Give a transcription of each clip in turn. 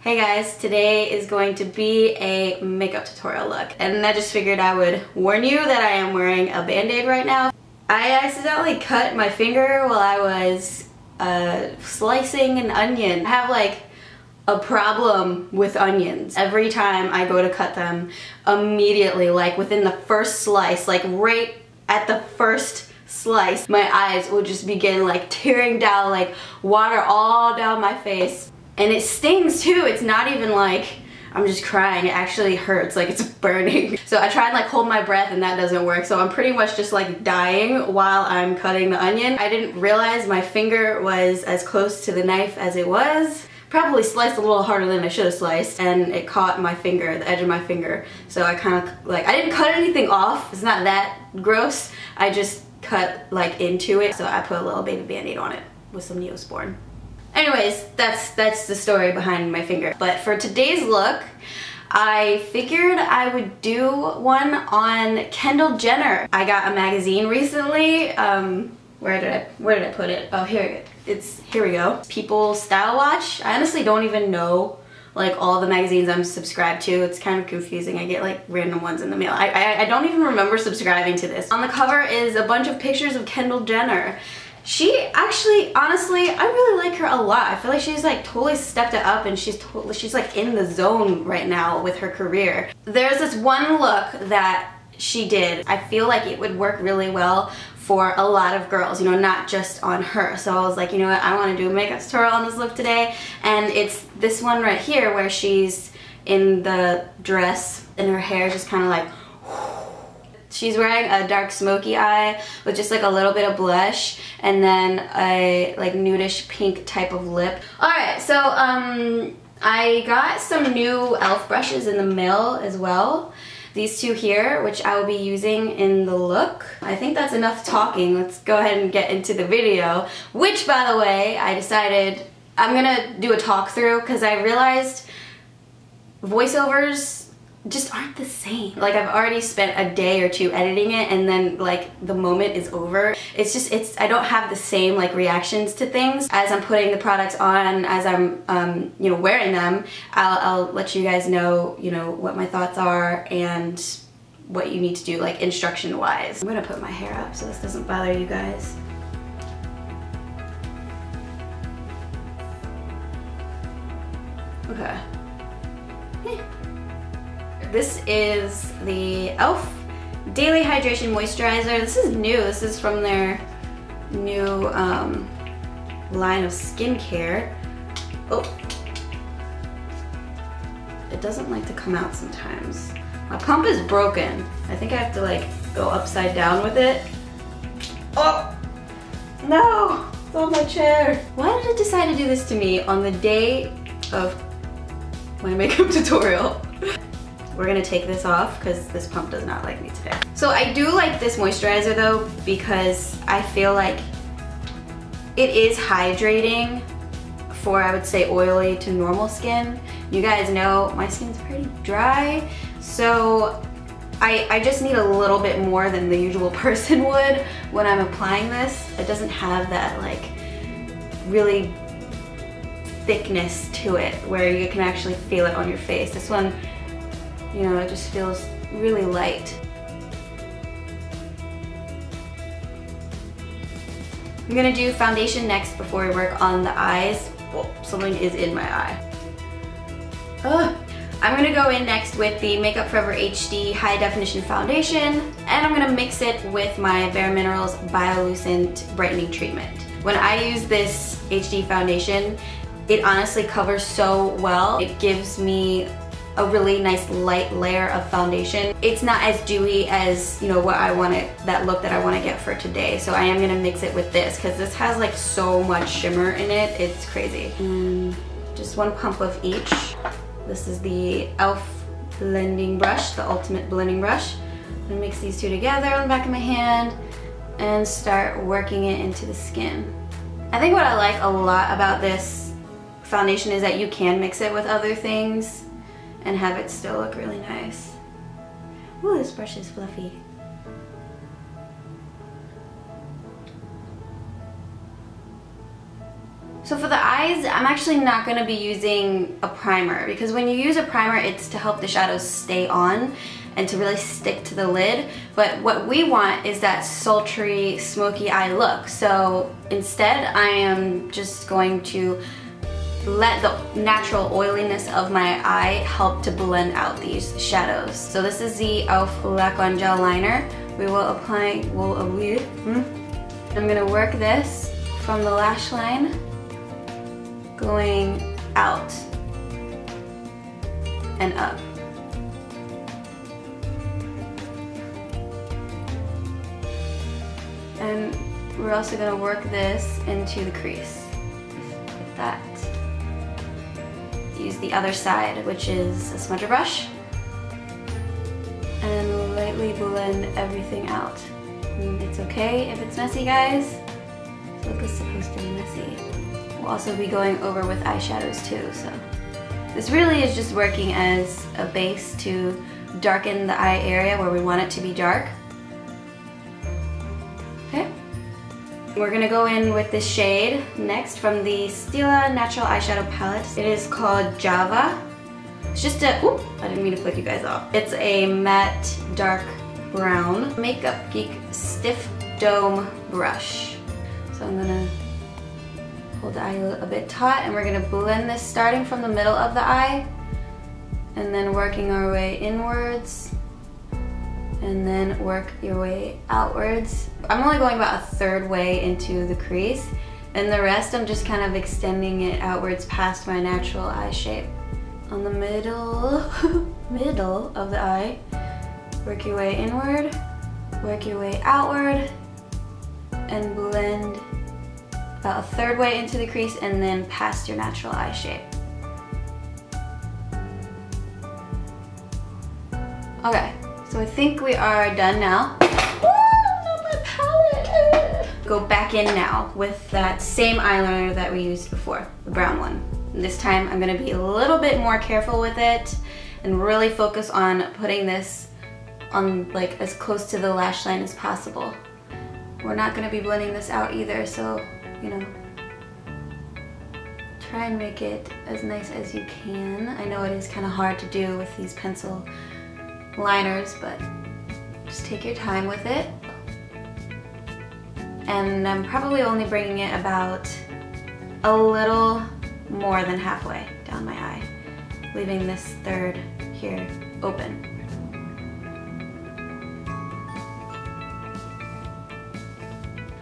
Hey guys, today is going to be a makeup tutorial look, and I just figured I would warn you that I am wearing a band-aid right now. I accidentally cut my finger while I was slicing an onion. I have like a problem with onions. Every time I go to cut them, immediately, like within the first slice, like right at the first slice, my eyes will just begin like tearing down, like water all down my face. And it stings too. It's not even like I'm just crying. It actually hurts, like it's burning. So I try and like hold my breath and that doesn't work. So I'm pretty much just like dying while I'm cutting the onion. I didn't realize my finger was as close to the knife as it was. Probably sliced a little harder than I should have sliced, and it caught my finger, the edge of my finger. So I kind of like, I didn't cut anything off. It's not that gross. I just cut like into it. So I put a little baby band-aid on it with some Neosporin. Anyways, that's the story behind my finger. But for today's look, I figured I would do one on Kendall Jenner. I got a magazine recently. Where did I put it? Oh, here we go. People Style Watch. I honestly don't even know like all the magazines I'm subscribed to. It's kind of confusing. I get like random ones in the mail. I don't even remember subscribing to this. On the cover is a bunch of pictures of Kendall Jenner. She actually, honestly, I really like her a lot. I feel like she's like totally stepped it up, and she's like in the zone right now with her career. There's this one look that she did. I feel like it would work really well for a lot of girls, you know, not just on her. So I was like, you know what, I want to do a makeup tutorial on this look today. And it's this one right here where she's in the dress and her hair just kind of like, she's wearing a dark smoky eye with just like a little bit of blush and then a like nudish pink type of lip. Alright, so I got some new e.l.f. brushes in the mail as well. These two here, which I will be using in the look. I think that's enough talking. Let's go ahead and get into the video, which, by the way, I decided I'm gonna do a talk through because I realized voiceovers just aren't the same. Like, I've already spent a day or two editing it, and then like the moment is over. I don't have the same like reactions to things as I'm putting the products on, as I'm you know, wearing them. I'll let you guys know, you know, what my thoughts are and what you need to do, like instruction wise. I'm gonna put my hair up so this doesn't bother you guys. Okay. This is the e.l.f. Daily Hydration Moisturizer. This is new. This is from their new line of skincare. Oh, it doesn't like to come out sometimes. My pump is broken. I think I have to like go upside down with it. Oh, no, it's on my chair. Why did it decide to do this to me on the day of my makeup tutorial? We're gonna take this off because this pump does not like me today. So I do like this moisturizer though, because I feel like it is hydrating for, I would say, oily to normal skin. You guys know my skin's pretty dry, so I just need a little bit more than the usual person would when I'm applying this. It doesn't have that like really thickness to it where you can actually feel it on your face. This one, you know, it just feels really light. I'm gonna do foundation next before we work on the eyes. Oh, something is in my eye. Ugh. I'm gonna go in next with the Makeup Forever HD High Definition Foundation, and I'm gonna mix it with my Bare Minerals Biolucent Brightening Treatment. When I use this HD foundation, it honestly covers so well. It gives me a really nice light layer of foundation. It's not as dewy as, you know, what I want it, that look that I want to get for today. So I am gonna mix it with this because this has like so much shimmer in it. It's crazy. Just one pump of each. This is the e.l.f. blending brush, the ultimate blending brush. I'm gonna mix these two together on the back of my hand and start working it into the skin. I think what I like a lot about this foundation is that you can mix it with other things and have it still look really nice. Ooh, this brush is fluffy. So for the eyes, I'm actually not going to be using a primer because when you use a primer, it's to help the shadows stay on and to really stick to the lid. But what we want is that sultry, smoky eye look. So instead, I am just going to let the natural oiliness of my eye help to blend out these shadows. So this is the e.l.f. Lack on Gel Liner. We will apply, I'm gonna work this from the lash line going out and up. And we're also going to work this into the crease, like that. Use the other side, which is a smudger brush, and lightly blend everything out. It's okay if it's messy, guys. This look is supposed to be messy. We'll also be going over with eyeshadows too, so this really is just working as a base to darken the eye area where we want it to be dark. Okay. We're gonna go in with this shade next from the Stila Natural Eyeshadow Palette. It is called Java. It's just a, oop, I didn't mean to flick you guys off. It's a matte dark brown Makeup Geek Stiff Dome brush. So I'm gonna hold the eye a bit taut and we're gonna blend this starting from the middle of the eye and then working our way inwards and then work your way outwards. I'm only going about a third way into the crease and the rest I'm just kind of extending it outwards past my natural eye shape. On the middle, middle of the eye, work your way inward, work your way outward, and blend about a third way into the crease and then past your natural eye shape. Okay, so I think we are done now. Not my palette. Go back in now with that same eyeliner that we used before, the brown one. And this time I'm gonna be a little bit more careful with it and really focus on putting this on like as close to the lash line as possible. We're not gonna be blending this out either, so you know, try and make it as nice as you can. I know it is kind of hard to do with these pencil liners, but just take your time with it. And I'm probably only bringing it about a little more than halfway down my eye, leaving this third here open.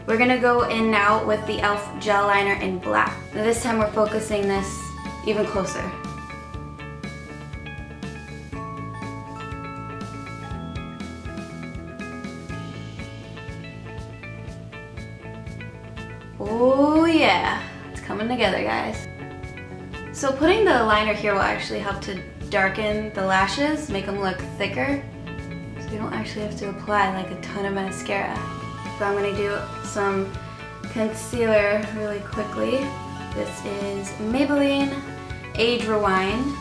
We're gonna go in now with the e.l.f. gel liner in black. Now this time we're focusing this even closer. Oh yeah, it's coming together, guys. So putting the liner here will actually help to darken the lashes, make them look thicker, so you don't actually have to apply like a ton of mascara. So I'm going to do some concealer really quickly. This is Maybelline Age Rewind.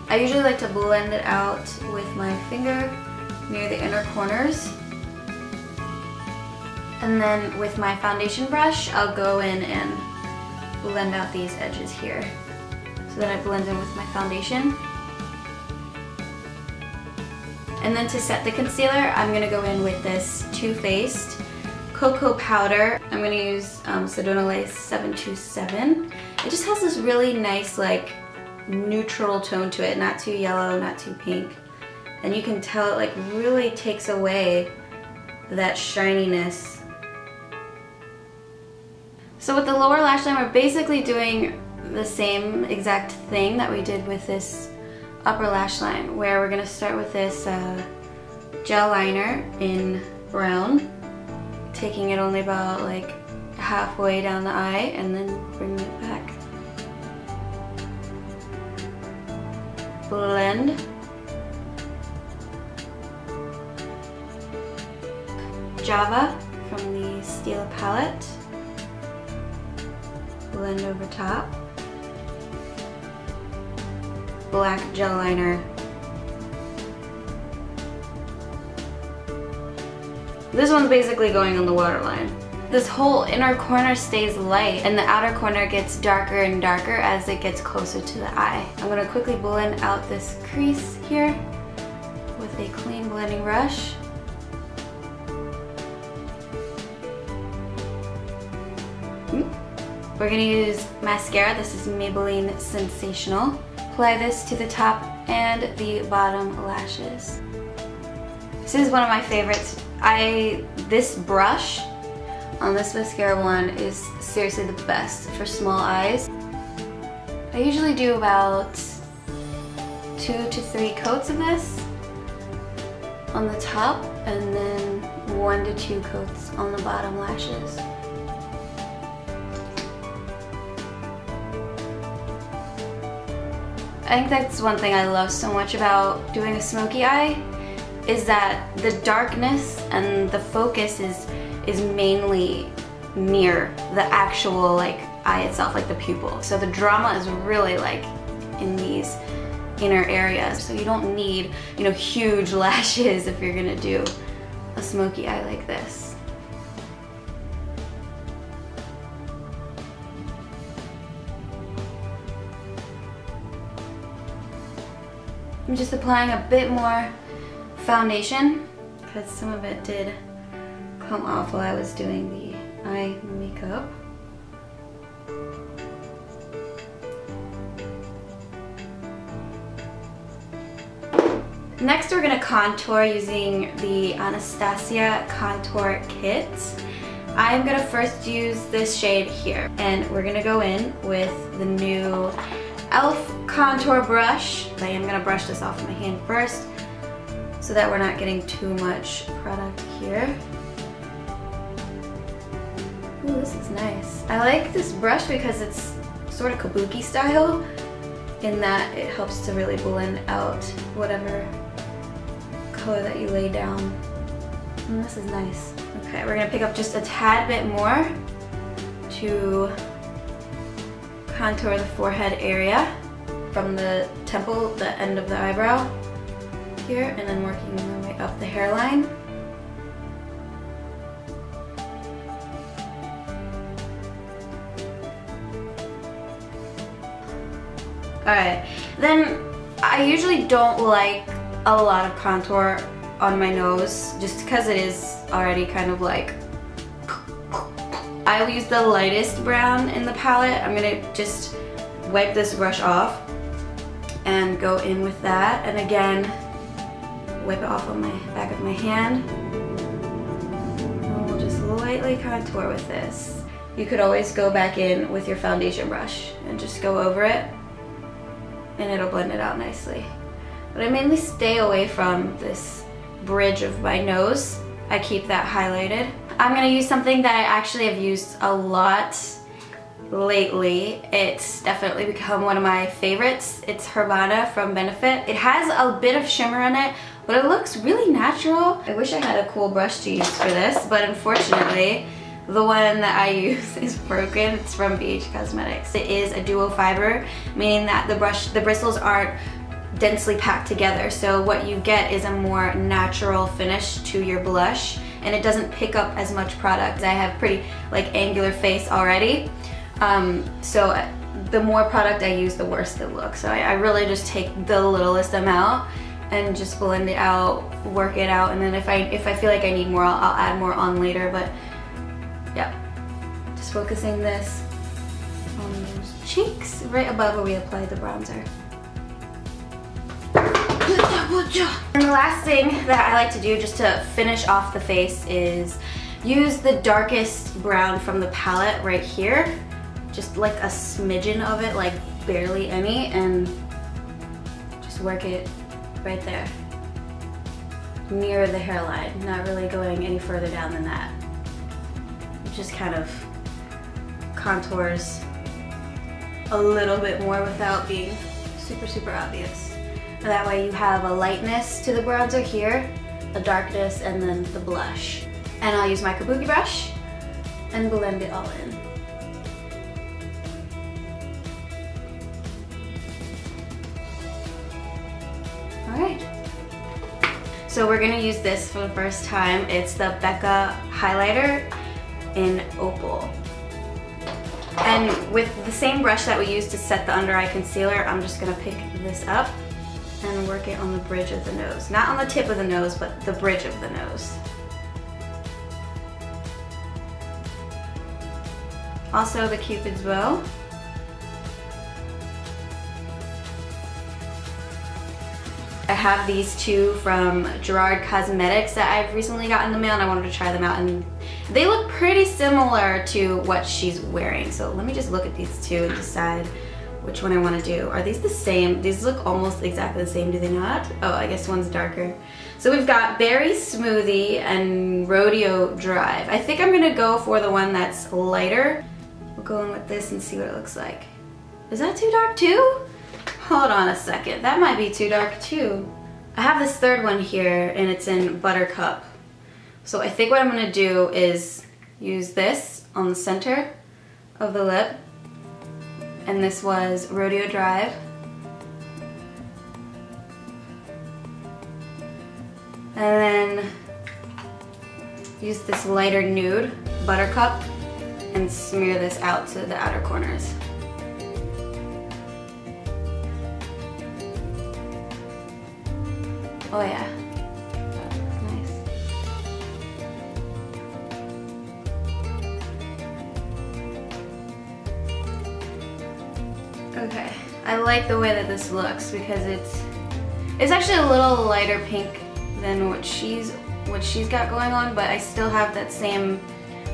I usually like to blend it out with my finger near the inner corners. And then with my foundation brush, I'll go in and blend out these edges here so that I blend in with my foundation. And then to set the concealer, I'm going to go in with this Too Faced Cocoa Powder. I'm going to use Sedona Lace 727. It just has this really nice like neutral tone to it, not too yellow, not too pink. And you can tell it like really takes away that shininess. So with the lower lash line, we're basically doing the same exact thing that we did with this upper lash line, where we're going to start with this gel liner in brown, taking it only about like halfway down the eye and then bringing it back. Blend. Java from the Stila palette. Blend over top. Black gel liner. This one's basically going on the waterline. this whole inner corner stays light and the outer corner gets darker and darker as it gets closer to the eye. I'm gonna quickly blend out this crease here with a clean blending brush. We're gonna use mascara. This is Maybelline Sensational. Apply this to the top and the bottom lashes. This is one of my favorites. This brush on this mascara one is seriously the best for small eyes. I usually do about 2 to 3 coats of this on the top and then 1 to 2 coats on the bottom lashes. I think that's one thing I love so much about doing a smoky eye, is that the darkness and the focus is mainly near the actual like eye itself, like the pupil. So the drama is really like in these inner areas. So you don't need, you know, huge lashes if you're gonna do a smoky eye like this. I'm just applying a bit more foundation because some of it did come off while I was doing the eye makeup. Next we're going to contour using the Anastasia Contour Kit. I'm going to first use this shade here, and we're going to go in with the new e.l.f. contour brush. I am going to brush this off my hand first so that we're not getting too much product here. Ooh, this is nice. I like this brush because it's sort of kabuki style in that it helps to really blend out whatever color that you lay down. And this is nice. Okay, we're gonna pick up just a tad bit more to contour the forehead area from the temple, the end of the eyebrow here, and then working my way up the hairline. Alright, then I usually don't like a lot of contour on my nose just because it is already kind of like, I will use the lightest brown in the palette. I'm gonna just wipe this brush off and go in with that, and again wipe it off on my back of my hand, and we'll just lightly contour with this. You could always go back in with your foundation brush and just go over it and it'll blend it out nicely. But I mainly stay away from this bridge of my nose. I keep that highlighted. I'm gonna use something that I actually have used a lot lately. It's definitely become one of my favorites. It's Herbana from Benefit. It has a bit of shimmer in it, but it looks really natural. I wish I had a cool brush to use for this, but unfortunately, the one that I use is broken. It's from BH Cosmetics. It is a duo fiber, meaning that the bristles aren't densely packed together. So what you get is a more natural finish to your blush, and it doesn't pick up as much product. I have pretty like angular face already. So the more product I use, the worse it looks. So I really just take the littlest amount and just blend it out, work it out, and then if I feel like I need more, I'll add more on later. But yeah, just focusing this on those cheeks, right above where we applied the bronzer. And the last thing that I like to do just to finish off the face is use the darkest brown from the palette right here, just like a smidgen of it, like barely any, and just work it right there near the hairline, not really going any further down than that. It just kind of contours a little bit more without being super obvious. That way you have a lightness to the bronzer here, a darkness, and then the blush. And I'll use my kabuki brush and blend it all in. Alright. So we're gonna use this for the first time. It's the Becca highlighter. in Opal. And with the same brush that we used to set the under eye concealer, I'm just gonna pick this up and work it on the bridge of the nose. Not on the tip of the nose, but the bridge of the nose. Also the Cupid's bow. I have these two from Gerard Cosmetics that I've recently got in the mail, and I wanted to try them out, and they look pretty similar to what she's wearing. So let me just look at these two and decide which one I want to do. Are these the same? These look almost exactly the same, do they not? Oh, I guess one's darker. So we've got Berry Smoothie and Rodeo Drive. I think I'm gonna go for the one that's lighter. We'll go in with this and see what it looks like. Is that too dark too? Hold on a second, that might be too dark too. I have this third one here and it's in Buttercup. So I think what I'm gonna do is use this on the center of the lip. And this was Rodeo Drive. And then use this lighter nude, Buttercup, and smear this out to the outer corners. Oh yeah, that looks nice. Okay, I like the way that this looks because it's actually a little lighter pink than what she's got going on, but I still have that same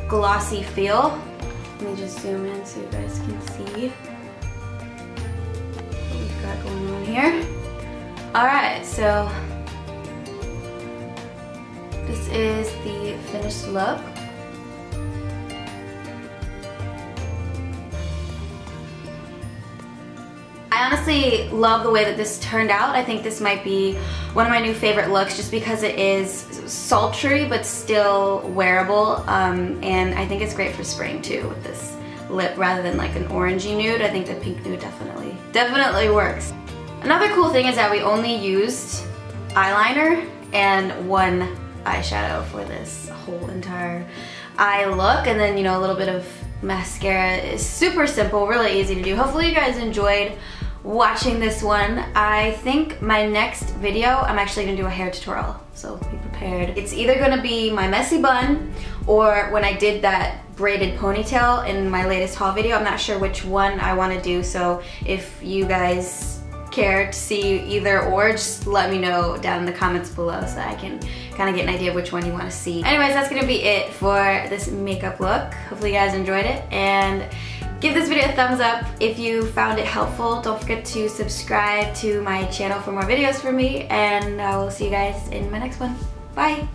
glossy feel. Let me just zoom in so you guys can see what we've got going on here. Alright, so this is the finished look. I honestly love the way that this turned out. I think this might be one of my new favorite looks just because it is sultry but still wearable, and I think it's great for spring too with this lip rather than like an orangey nude. I think the pink nude definitely works. Another cool thing is that we only used eyeliner and one eyeshadow for this whole entire eye look, and then, you know, a little bit of mascara. Is super simple, really easy to do. Hopefully you guys enjoyed watching this one. I think my next video, I'm actually gonna do a hair tutorial, so be prepared. It's either gonna be my messy bun or when I did that braided ponytail in my latest haul video. I'm not sure which one I wanna do, so if you guys care to see either or, just let me know down in the comments below so that I can kind of get an idea of which one you want to see. Anyways, that's gonna be it for this makeup look. Hopefully you guys enjoyed it, and give this video a thumbs up if you found it helpful. Don't forget to subscribe to my channel for more videos from me, and I will see you guys in my next one. Bye!